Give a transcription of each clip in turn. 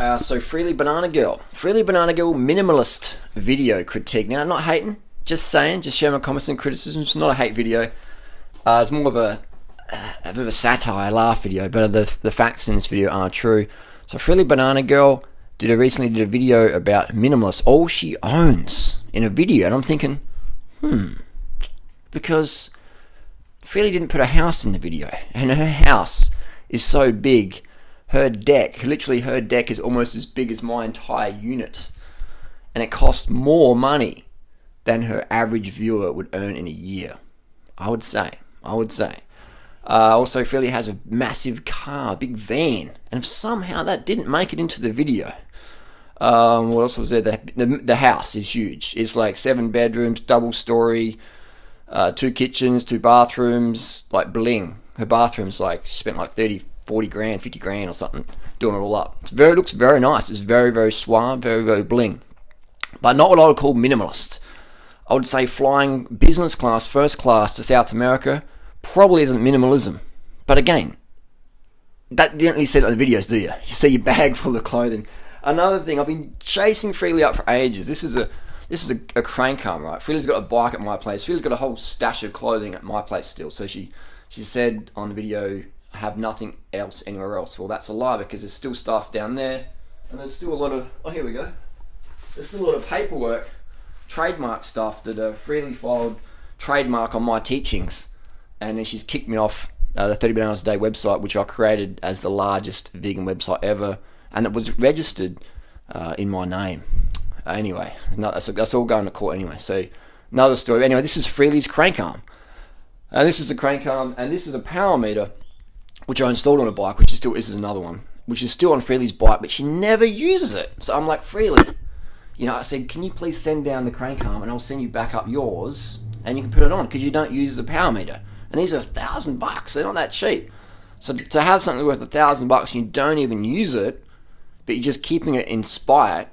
So Freelee Banana Girl. Freelee Banana Girl minimalist video critique. Now, I'm not hating, just saying, just sharing my comments and criticisms. It's not a hate video. It's more of a bit of a satire, laugh video, but the facts in this video are true. So Freelee Banana Girl recently did a video about minimalist, all she owns in a video, and I'm thinking, because Freelee didn't put a house in the video, and her house is so big. Her deck is almost as big as my entire unit. And it costs more money than her average viewer would earn in a year. I would say. Also, Freelee has a massive car, a big van. And somehow that didn't make it into the video. What else was there? The house is huge. It's like 7 bedrooms, double story, 2 kitchens, 2 bathrooms, like bling. Her bathroom's like, she spent like 30, 40 grand, 50 grand or something, doing it all up. It looks very nice. It's very, very suave, very, very bling. But not what I would call minimalist. I would say flying business class, first class to South America probably isn't minimalism. But again, you don't really see it in the videos, do you? You see your bag full of clothing. Another thing, I've been chasing Freelee up for ages. This is a crank arm, right? Freelee's got a bike at my place. Freelee's got a whole stash of clothing at my place still. So she said on the video, I have nothing else anywhere else. Well, that's a lie, because there's still stuff down there, and there's still a lot of, here we go. There's still a lot of paperwork, trademark stuff that Freelee filed trademark on my teachings, and then she's kicked me off the 30 Bananas a Day website, which I created as the largest vegan website ever, and it was registered in my name. Anyway, that's all going to court anyway. So another story. Anyway, this is Freelee's crank arm. This is a crank arm, and this is a power meter, which I installed on a bike, this is another one, which is still on Freelee's bike, but she never uses it. So I'm like, Freelee, I said, can you please send down the crank arm and I'll send you back up yours and you can put it on, because you don't use the power meter. And these are $1,000. They're not that cheap. So to have something worth $1,000 and you don't even use it, but you're just keeping it in spite,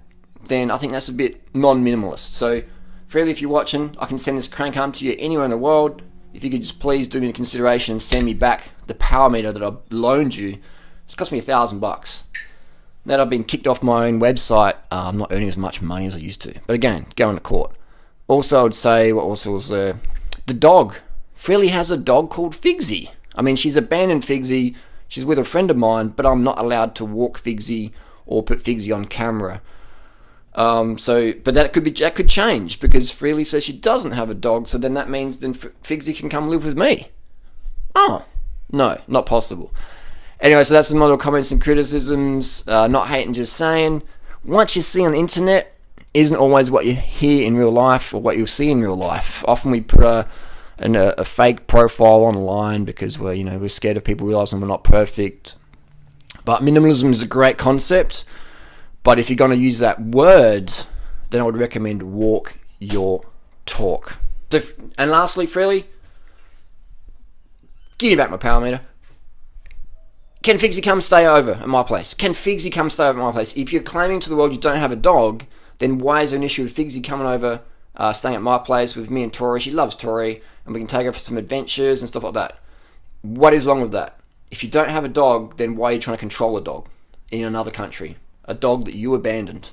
then I think that's a bit non-minimalist. So Freelee, if you're watching, I can send this crank arm to you anywhere in the world. If you could just please do me a consideration and send me back the power meter that I loaned you. It's cost me $1,000. Now I've been kicked off my own website, I'm not earning as much money as I used to. But again, going to court. Also, I would say, what also was there? The dog. Freelee has a dog called Figsy. I mean, she's abandoned Figsy. She's with a friend of mine, but I'm not allowed to walk Figsy or put Figsy on camera. But that could change, because Freelee says she doesn't have a dog, so then that means Figsy can come live with me. Oh, no, not possible. Anyway, so that's some other comments and criticisms. Not hating, just saying. What you see on the internet isn't always what you hear in real life or what you'll see in real life. Often we put a fake profile online because we're scared of people realizing we're not perfect. But minimalism is a great concept. But if you're going to use that word, then I would recommend walk your talk. And lastly, Freelee, give me back my power meter. Can Figsy come stay over at my place? If you're claiming to the world you don't have a dog, then why is there an issue with Figsy coming over, staying at my place with me and Tori? She loves Tori, and we can take her for some adventures and stuff like that. What is wrong with that? If you don't have a dog, then why are you trying to control a dog in another country? A dog that you abandoned.